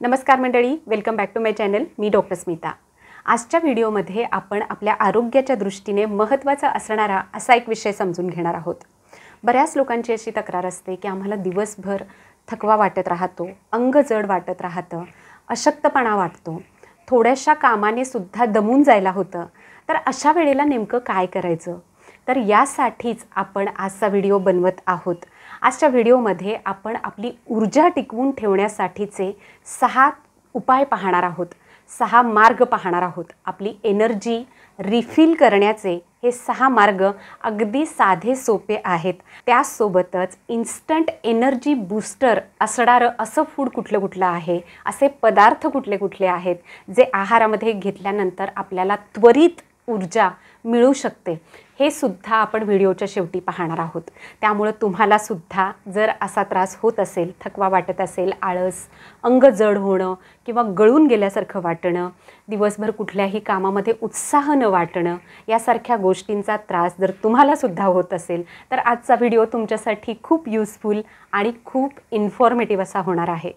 नमस्कार मंडळी, welcome back to my channel. मी डॉक्टर स्मिता. आजच्या व्हिडिओमध्ये आपण आपल्या आरोग्याच्या दृष्टीने महत्त्वाचा असणारा असा एक विषय समजून घेणार आहोत. बऱ्याच लोकांची अशी तक्रार असते की आम्हाला दिवसभर थकवा वाटत राहतो, अंग जड वाटत राहतं, अशक्तपणा वाटतो, थोड्याशा कामाने सुद्धा दमून जायला होतं. तर अशा वेळेला नेमकं काय करायचं? तर यासाठीच आपण आजचा व्हिडिओ बनवत आहोत. आजच्या व्हिडिओमध्ये आपण आपली ऊर्जा टिकवून ठेवण्यासाठीचे 6 उपाय पाहणार आहोत, 6 मार्ग पाहणार आहोत. आपली एनर्जी रिफिल करण्याचे हे 6 मार्ग अगदी साधे सोपे आहेत. त्यासोबतच इन्स्टंट एनर्जी बूस्टर असणारं असं फूड कुठलं कुठलं आहे, असे पदार्थ कुठले कुठले आहेत जे आहारामध्ये घेतल्यानंतर आपल्याला त्वरित ऊर्जा मिळू शकते, हे सुद्धा आपण व्हिडिओच्या शेवटी पाहणार आहोत. त्यामुळे तुम्हाला सुद्धा जर असा त्रास होत असेल, थकवा वाटत असेल, आळस, अंग जड होणं किंवा गळून गेल्यासारखं वाटणं, दिवसभर कुठल्याही कामामध्ये उत्साह न वाटणं, यासारख्या गोष्टींचा त्रास जर तुम्हाला सुद्धा होत असेल तर आजचा व्हिडिओ तुमच्यासाठी खूप युजफुल आणि खूप इन्फॉर्मेटिव्ह असा होणार आहे.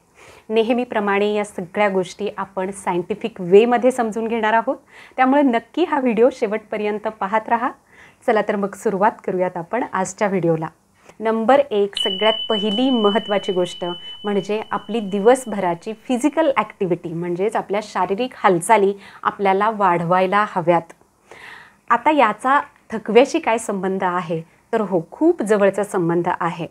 नेहमीप्रमाणे या सगळ्या गोष्टी आपण सायंटिफिक वेमध्ये समजून घेणार आहोत. त्यामुळे नक्की हा व्हिडिओ शेवटपर्यंत पाहत राहा. चला तर मग सुरुवात करूयात आपण आजच्या व्हिडिओला. नंबर 1, सगळ्यात पहिली महत्त्वाची गोष्ट म्हणजे आपली दिवसभराची फिजिकल ॲक्टिव्हिटी, म्हणजेच आपल्या शारीरिक हालचाली आपल्याला वाढवायला हव्यात. आता याचा थकव्याशी काय संबंध आहे? तर हो, खूप जवळचा संबंध आहे.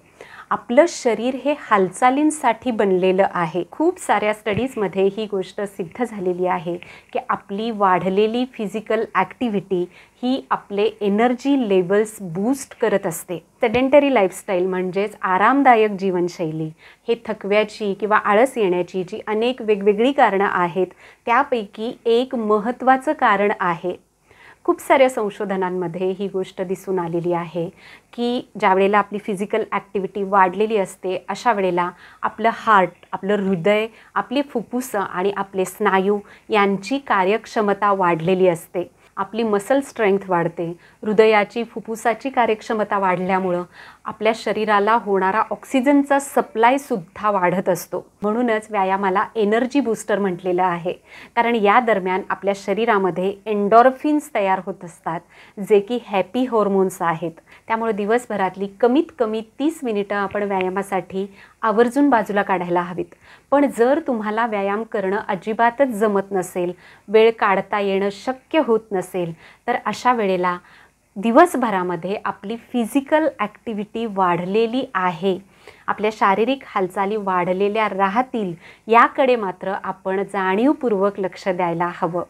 आपलं शरीर हे हालचालींसाठी बनलेलं आहे. खूप साऱ्या स्टडीजमध्ये ही गोष्ट सिद्ध झालेली आहे की आपली वाढलेली फिजिकल ॲक्टिव्हिटी ही आपले एनर्जी लेवल्स बूस्ट करत असते. सेडेंटरी लाईफस्टाईल म्हणजेच आरामदायक जीवनशैली हे थकव्याची किंवा आळस येण्याची जी अनेक वेगवेगळी कारणं आहेत त्यापैकी एक महत्त्वाचं कारण आहे. खूप साऱ्या संशोधनांमध्ये ही गोष्ट दिसून आलेली आहे की ज्यावेळेला आपली फिजिकल ॲक्टिव्हिटी वाढलेली असते अशा वेळेला आपलं हार्ट, आपलं हृदय, आपली फुफ्फुसं आणि आपले स्नायू यांची कार्यक्षमता वाढलेली असते. आपली मसल स्ट्रेंथ वाढते. हृदयाची, फुफ्फुसाची कार्यक्षमता वाढल्यामुळं आपल्या शरीराला होणारा ऑक्सिजनचा सप्लायसुद्धा वाढत असतो. म्हणूनच व्यायामाला एनर्जी बूस्टर म्हटलेलं आहे. कारण या दरम्यान आपल्या शरीरामध्ये एंडॉर्फिन्स तयार होत असतात जे की हॅपी हॉर्मोन्स आहेत. त्यामुळे दिवसभरातली कमीत कमी 30 मिनिटं आपण व्यायामासाठी आवर्जून बाजूला काढायला हवीत. पण जर तुम्हाला व्यायाम करणं अजिबातच जमत नसेल, वेळ काढता येणं शक्य होत नसेल, तर अशा वेळेला दिवसभरामध्ये आपली फिजिकल ॲक्टिव्हिटी वाढलेली आहे, आपल्या शारीरिक हालचाली वाढलेल्या राहतील, याकडे मात्र आपण जाणीवपूर्वक लक्ष द्यायला हवं.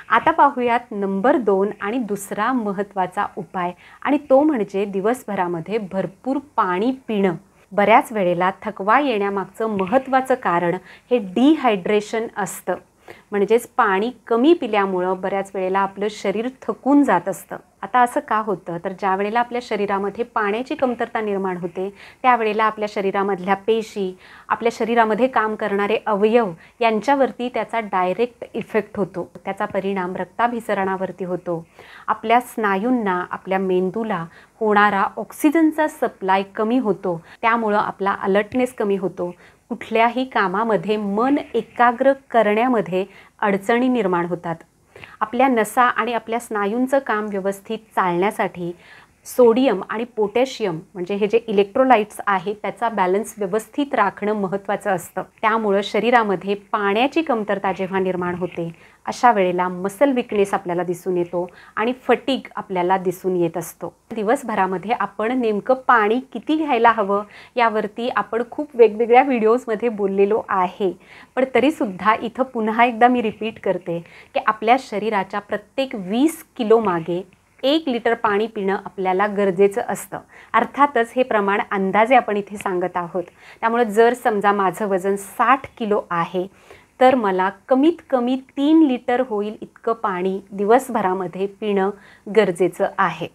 आता पाहूयात नंबर 2 आणि दुसरा महत्त्वाचा उपाय, आणि तो म्हणजे दिवसभरामध्ये भरपूर पाणी पिणं. बऱ्याच वेळेला थकवा येण्यामागचं महत्त्वाचं कारण हे डिहायड्रेशन असतं. म्हणजेच पाणी कमी पिल्यामुळं बऱ्याच वेळेला आपलं शरीर थकून जात असतं. आता असं का होतं? तर ज्या वेळेला आपल्या शरीरामध्ये पाण्याची कमतरता निर्माण होते त्यावेळेला आपल्या शरीरामधल्या पेशी, आपल्या शरीरामध्ये काम करणारे अवयव यांच्यावरती त्याचा डायरेक्ट इफेक्ट होतो. त्याचा परिणाम रक्ताभिसरणावरती होतो. आपल्या स्नायूंना, आपल्या मेंदूला होणारा ऑक्सिजनचा सप्लाय कमी होतो. त्यामुळं आपला अलर्टनेस कमी होतो. कुठल्याही कामामध्ये मन एकाग्र करण्यामध्ये अडचणी निर्माण होतात. आपल्या नसा आणि आपल्या स्नायूंचं काम व्यवस्थित चालण्यासाठी सोडियम आणि पोटॅशियम म्हणजे हे जे इलेक्ट्रोलाइट्स आहेत त्याचा बॅलन्स व्यवस्थित राखणं महत्त्वाचं असतं. त्यामुळं शरीरामध्ये पाण्याची कमतरता जेव्हा निर्माण होते अशा वेळेला मसल विकनेस आपल्याला दिसून येतो आणि फटीग आपल्याला दिसून येत असतो. दिवसभरामध्ये आपण नेमकं पाणी किती घ्यायला हवं यावरती आपण खूप वेगवेगळ्या व्हिडिओजमध्ये बोललेलो आहे. पण तरीसुद्धा इथं पुन्हा एकदा मी रिपीट करते की आपल्या शरीराच्या प्रत्येक 20 किलो मागे 1 लिटर पाणी पिणं आपल्याला गरजेचं असतं. अर्थातच हे प्रमाण अंदाजे आपण इथे सांगत आहोत. त्यामुळे जर समजा माझं वजन 60 किलो आहे तर मला कमीत कमी 3 लिटर होईल इतकं पाणी दिवसभरामध्ये पिणं गरजेचं आहे.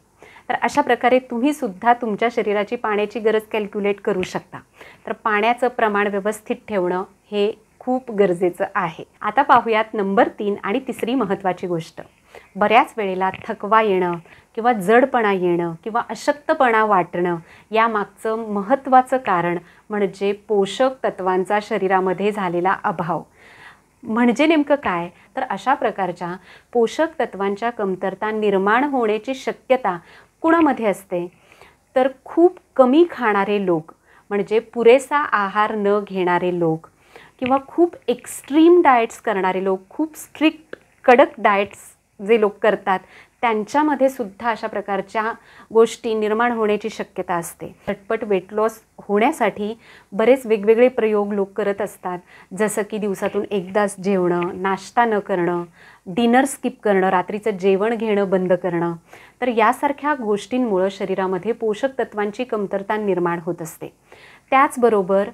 तर अशा प्रकारे तुम्ही सुद्धा तुमच्या शरीराची पाण्याची गरज कॅल्क्युलेट करू शकता. तर पाण्याचं प्रमाण व्यवस्थित ठेवणं हे खूप गरजेचं आहे. आता पाहूयात नंबर 3 आणि तिसरी महत्त्वाची गोष्ट बऱ्याच वेळेला थकवा येणं किंवा जडपणा येणं किंवा अशक्तपणा वाटणं यामागचं महत्त्वाचं कारण म्हणजे पोषक तत्वांचा शरीरामध्ये झालेला अभाव. म्हणजे नेमकं काय तर अशा प्रकारच्या पोषक तत्वांच्या कमतरता निर्माण होण्याची शक्यता कुणामध्ये असते तर खूप कमी खाणारे लोक, म्हणजे पुरेसा आहार न घेणारे लोक किंवा खूप एक्स्ट्रीम डाएट्स करणारे लोक, खूप स्ट्रिक्ट कडक डाएट्स जे लोक करतात त्यांच्यामध्ये सुद्धा अशा प्रकारच्या गोष्टी निर्माण होण्याची शक्यता असते. झटपट वेट लॉस होण्यासाठी बरेच वेगवेगळे प्रयोग लोक करत असतात, जसं की दिवसातून एकदाच जेवणं, नाश्ता न करणं, डिनर स्किप करणं, रात्रीचं जेवण घेणं बंद करणं. तर यासारख्या गोष्टींमुळं शरीरामध्ये पोषक तत्वांची कमतरता निर्माण होत असते. त्याचबरोबर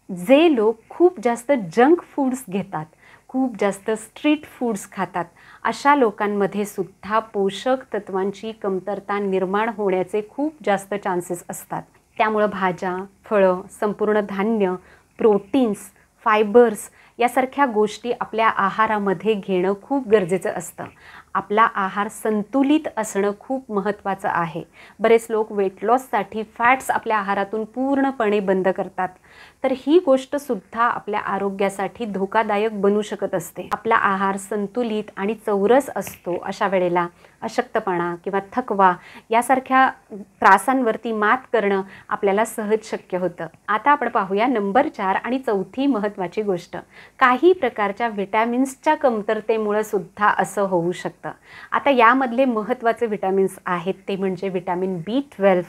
जे लोक खूप जास्त जंक फूड्स घेतात, खूप जास्त स्ट्रीट फूड्स खातात, अशा लोकांमध्ये सुद्धा पोषक तत्वांची कमतरता निर्माण होण्याचे खूप जास्त चान्सेस असतात. त्यामुळं भाज्या, फळं, संपूर्ण धान्य, प्रोटीन्स, फायबर्स यासारख्या गोष्टी आपल्या आहारामध्ये घेणं खूप गरजेचं असतं. आपला आहार संतुलित असणं खूप महत्त्वाचं आहे. बरेच लोक वेट लॉससाठी फॅट्स आपल्या आहारातून पूर्णपणे बंद करतात, तर ही गोष्टसुद्धा आपल्या आरोग्यासाठी धोकादायक बनू शकत असते. आपला आहार संतुलित आणि चौरस असतो अशा वेळेला अशक्तपणा किंवा थकवा यासारख्या त्रासांवरती मात करणं आपल्याला सहज शक्य होतं. आता आपण पाहूया नंबर 4 आणि चौथी महत्त्वाची गोष्ट. काही प्रकारच्या व्हिटॅमिन्सच्या कमतरतेमुळे सुद्धा असं होऊ शकतं. आता यामधले महत्त्वाचे व्हिटॅमिन्स आहेत ते म्हणजे व्हिटॅमिन B12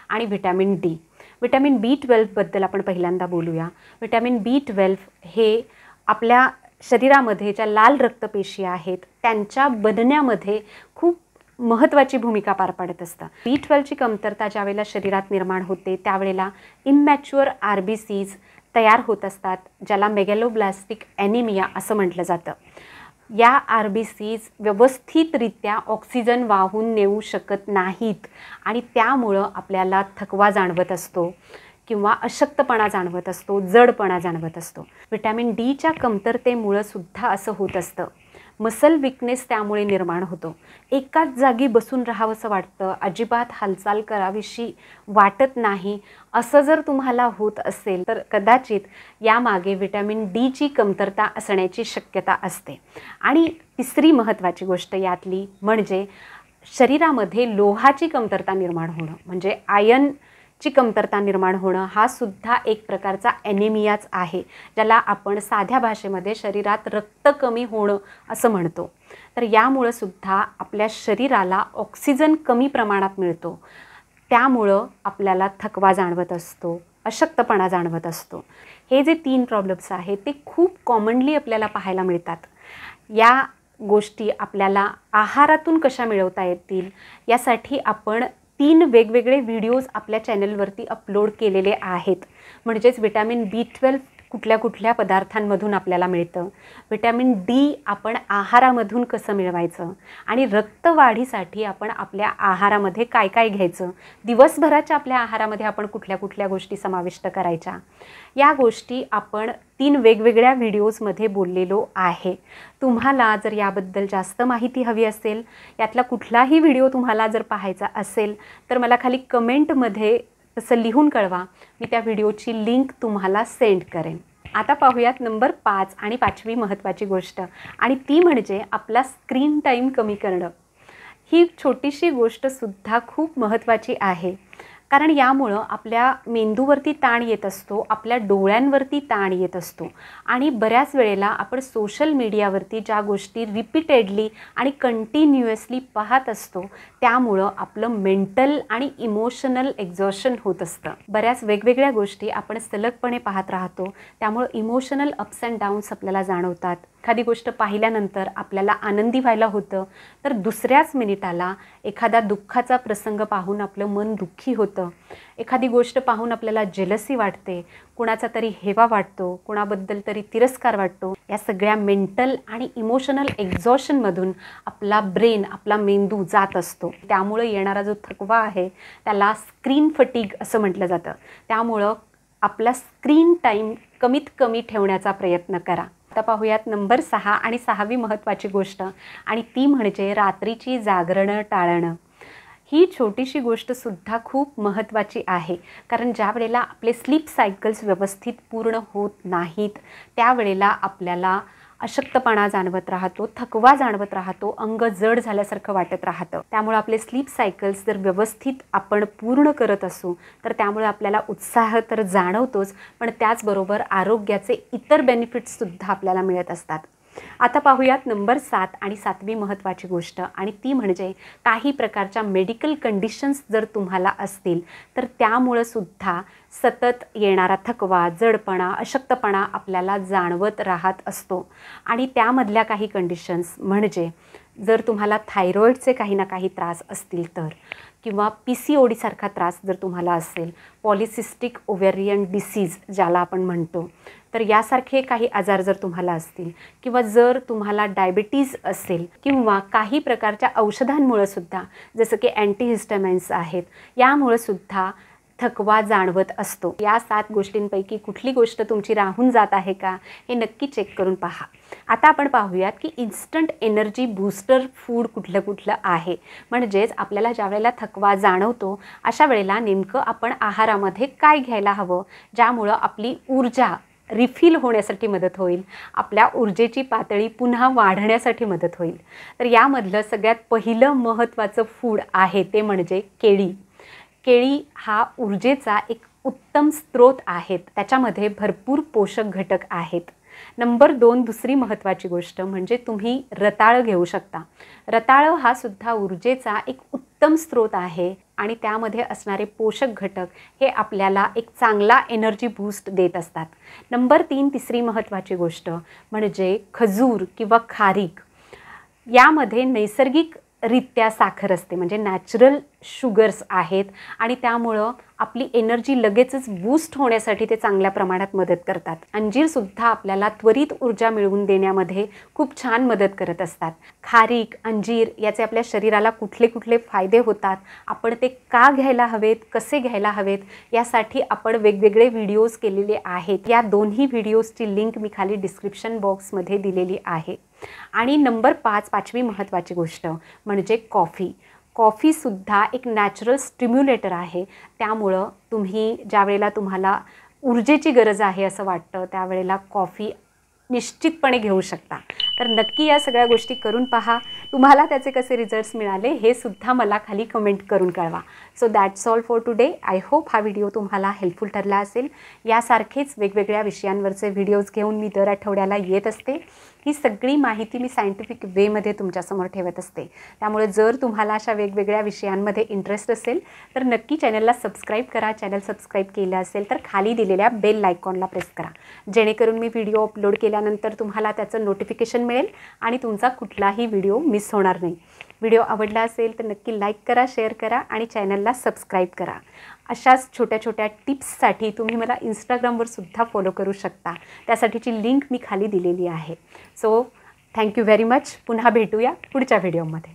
आणि व्हिटॅमिन डी. व्हिटॅमिन B12बद्दल आपण पहिल्यांदा बोलूया. व्हिटॅमिन B12 हे आपल्या शरीरामध्ये ज्या लाल रक्तपेशी आहेत त्यांच्या बनण्यामध्ये खूप महत्त्वाची भूमिका पार पाडत असतं. B12ची कमतरता ज्यावेळेला शरीरात निर्माण होते त्यावेळेला इमॅच्युअर RBCs तयार होत असतात, ज्याला मेगॅलोब्लास्टिक ॲनिमिया असं म्हटलं जातं. या RBCs व्यवस्थितरित्या ऑक्सिजन वाहून नेऊ शकत नाहीत आणि त्यामुळं आपल्याला थकवा जाणवत असतो किंवा अशक्तपणा जाणवत असतो, जडपणा जाणवत असतो. व्हिटॅमिन डीच्या कमतरतेमुळं सुद्धा असं होत असतं. मसल विकनेस त्यामुळे निर्माण होतो. एकाच जागी बसून राहावंसं वाटतं, अजिबात हालचाल करावीशी वाटत नाही. असं जर तुम्हाला होत असेल तर कदाचित यामागे व्हिटॅमिन डीची कमतरता असण्याची शक्यता असते. आणि तिसरी महत्त्वाची गोष्ट यातली म्हणजे शरीरामध्ये लोहाची कमतरता निर्माण होणं, म्हणजे आयर्नची कमतरता निर्माण होणं हा सुद्धा एक प्रकारचा ॲनिमियाच आहे, ज्याला आपण साध्या भाषेमध्ये शरीरात रक्त कमी होणं असं म्हणतो. तर यामुळं सुद्धा आपल्या शरीराला ऑक्सिजन कमी प्रमाणात मिळतो, त्यामुळं आपल्याला थकवा जाणवत असतो, अशक्तपणा जाणवत असतो. हे जे 3 प्रॉब्लेम्स आहेत ते खूप कॉमनली आपल्याला पाहायला मिळतात. या गोष्टी आपल्याला आहारातून कशा मिळवता येतील यासाठी आपण 3 वेगवेगळे व्हिडिओज आपल्या चॅनलवरती अपलोड केलेले आहेत. म्हणजेच व्हिटॅमिन B12 कुठल्या कुठल्या पदार्थांमधून आपल्याला मिळतं, व्हिटॅमिन डी आपण आहारामधून कसं मिळवायचं आणि रक्तवाढीसाठी आपण आपल्या आहारामध्ये काय काय घ्यायचं, दिवसभराच्या आपल्या आहारामध्ये आपण कुठल्या कुठल्या गोष्टी समाविष्ट करायच्या, या गोष्टी आपण 3 वेगवेगळ्या व्हिडिओजमध्ये बोललेलो आहे. तुम्हाला जर याबद्दल जास्त माहिती हवी असेल, यातला कुठलाही व्हिडिओ तुम्हाला जर पाहायचा असेल तर मला खाली कमेंटमध्ये तसं लिहून कळवा, मी त्या व्हिडिओची लिंक तुम्हाला सेंड करेन. आता पाहूयात नंबर 5 आणि 5वी महत्त्वाची गोष्ट, आणि ती म्हणजे आपला स्क्रीन टाईम कमी करणं. ही छोटीशी गोष्टसुद्धा खूप महत्त्वाची आहे, कारण यामुळं आपल्या मेंदूवरती ताण येत असतो, आपल्या डोळ्यांवरती ताण येत असतो आणि बऱ्याच वेळेला आपण सोशल मीडियावरती ज्या गोष्टी रिपीटेडली आणि कंटिन्युअसली पाहत असतो त्यामुळं आपलं मेंटल आणि इमोशनल एक्झॉशन होत असतं. बऱ्याच वेगवेगळ्या गोष्टी आपण सलगपणे पाहत राहतो, त्यामुळं इमोशनल अप्स अँड डाऊन्स आपल्याला जाणवतात. एखादी गोष्ट पाहिल्यानंतर आपल्याला आनंदी व्हायला होतं, तर दुसऱ्याच मिनिटाला एखादा दुःखाचा प्रसंग पाहून आपलं मन दुःखी होतं. एखादी गोष्ट पाहून आपल्याला जेलसी वाटते, कुणाचा तरी हेवा वाटतो, कुणाबद्दल तरी तिरस्कार वाटतो. या सगळ्या मेंटल आणि इमोशनल एक्झॉशनमधून आपला ब्रेन, आपला मेंदू जात असतो. त्यामुळे येणारा जो थकवा आहे त्याला स्क्रीन फटीग असं म्हटलं जातं. त्यामुळं आपला स्क्रीन टाईम कमीत कमी ठेवण्याचा प्रयत्न करा. आता पाहूयात नंबर 6 आणि 6वी महत्त्वाची गोष्ट, आणि ती म्हणजे रात्रीची जागरणं टाळणं. ही छोटीशी गोष्टसुद्धा खूप महत्त्वाची आहे, कारण ज्या वेळेला आपले स्लीप सायकल्स व्यवस्थित पूर्ण होत नाहीत त्यावेळेला आपल्याला अशक्तपणा जाणवत राहतो, थकवा जाणवत राहतो, अंग जड झाल्यासारखं वाटत राहतं. त्यामुळे आपले स्लीप सायकल्स जर व्यवस्थित आपण पूर्ण करत असू तर त्यामुळे आपल्याला उत्साह तर जाणवतोच, पण त्याचबरोबर आरोग्याचे इतर बेनिफिट्ससुद्धा आपल्याला मिळत असतात. आता पाहूयात नंबर 7 आणि 7वी महत्त्वाची गोष्ट, आणि ती म्हणजे काही प्रकारच्या मेडिकल कंडिशन्स जर तुम्हाला असतील तर त्यामुळं सुद्धा सतत येणारा थकवा, जडपणा, अशक्तपणा आपल्याला जाणवत राहत असतो. आणि त्यामधल्या काही कंडिशन्स म्हणजे जर तुम्हाला थायरॉईडचे काही ना काही त्रास असतील तर, किंवा PCOD सारखा त्रास जर तुम्हाला असेल, पॉलिसिस्टिक ओव्हेरियन डिसीज ज्याला आपण म्हणतो, तर यासारखे काही आजार जर तुम्हाला असतील, किंवा जर तुम्हाला डायबिटीज असेल, किंवा काही प्रकारच्या औषधांमुळे सुद्धा जसं की अँटीहिस्टामाइन्स आहेत, यामुळे सुद्धा थकवा जाणवत असतो. या 7 गोष्टींपैकी कुठली गोष्ट तुमची राहून जात आहे का हे नक्की चेक करून पहा. आता आपण पाहूयात की इन्स्टंट एनर्जी बूस्टर फूड कुठलं कुठलं आहे. म्हणजेच आपल्याला ज्या वेळेला थकवा जाणवतो अशा वेळेला नेमकं आपण आहारामध्ये काय घ्यायला हवं, ज्यामुळं आपली ऊर्जा रिफिल होण्यासाठी मदत होईल, आपल्या ऊर्जेची पातळी पुन्हा वाढण्यासाठी मदत होईल. तर यामधलं सगळ्यात पहिलं महत्त्वाचं फूड आहे ते म्हणजे केळी. केळी हा ऊर्जेचा एक उत्तम स्रोत आहेत, त्याच्यामध्ये भरपूर पोषक घटक आहेत. नंबर 2 दुसरी महत्त्वाची गोष्ट म्हणजे तुम्ही रताळं घेऊ शकता. रताळं हा सुद्धा ऊर्जेचा एक उत्तम स्रोत आहे आणि त्यामध्ये असणारे पोषक घटक हे आपल्याला एक चांगला एनर्जी बूस्ट देत असतात. नंबर 3 तिसरी महत्त्वाची गोष्ट म्हणजे खजूर किंवा खारीक. यामध्ये नैसर्गिकरित्या साखर असते, म्हणजे नॅचरल शुगर्स आहेत, आणि त्यामुळं आपली एनर्जी लगेचच बूस्ट होण्यासाठी ते चांगल्या प्रमाणात मदत करतात. अंजीरसुद्धा आपल्याला त्वरित ऊर्जा मिळवून देण्यामध्ये खूप छान मदत करत असतात. खारीक, अंजीर याचे आपल्या शरीराला कुठले कुठले फायदे होतात, आपण ते का घ्यायला हवेत, कसे घ्यायला हवेत, यासाठी आपण वेगवेगळे व्हिडिओज केलेले आहेत. या दोन्ही व्हिडिओजची लिंक मी खाली डिस्क्रिप्शन बॉक्समध्ये दिलेली आहे. आणि नंबर 5 पाचवी महत्त्वाची गोष्ट म्हणजे कॉफी. कॉफीसुद्धा एक नॅचरल स्टिम्युलेटर आहे, त्यामुळं तुम्ही ज्यावेळेला तुम्हाला ऊर्जेची गरज आहे असं वाटतं त्यावेळेला कॉफी निश्चितपणे घेऊ शकता. तर नक्की या सगळ्या गोष्टी करून पहा. तुम्हाला त्याचे कसे रिझल्ट्स मिळाले हे सुद्धा मला खाली कमेंट करून कळवा. So that's all for today. I hope हा व्हिडिओ तुम्हाला हेल्पफुल ठरला असेल. यासारखेच वेगवेगळ्या विषयांवरचे व्हिडिओज घेऊन मी दर आठवड्याला येत असते. ही सगळी माहिती मी सायंटिफिक वेमध्ये तुमच्यासमोर ठेवत असते. त्यामुळे जर तुम्हाला अशा वेगवेगळ्या विषयांमध्ये इंटरेस्ट असेल तर नक्की चॅनलला सबस्क्राईब करा. चॅनल सबस्क्राईब केलं असेल तर खाली दिलेल्या बेल आयकॉनला प्रेस करा, जेणेकरून मी व्हिडिओ अपलोड केल्यानंतर तुम्हाला त्याचं नोटिफिकेशन मिळेल आणि तुमचा कुठलाही व्हिडिओ मिस होणार नाही. व्हिडिओ आवडला असेल तर नक्की लाईक करा, शेअर करा आणि चॅनलला सबस्क्राईब करा. अशाच छोट्या छोट्या टिप्ससाठी तुम्ही मला इंस्टाग्रामवर सुद्धा फॉलो करू शकता. त्यासाठीची लिंक मी खाली दिलेली आहे. So thank you very much. पुन्हा भेटूया पुढच्या व्हिडिओमध्ये.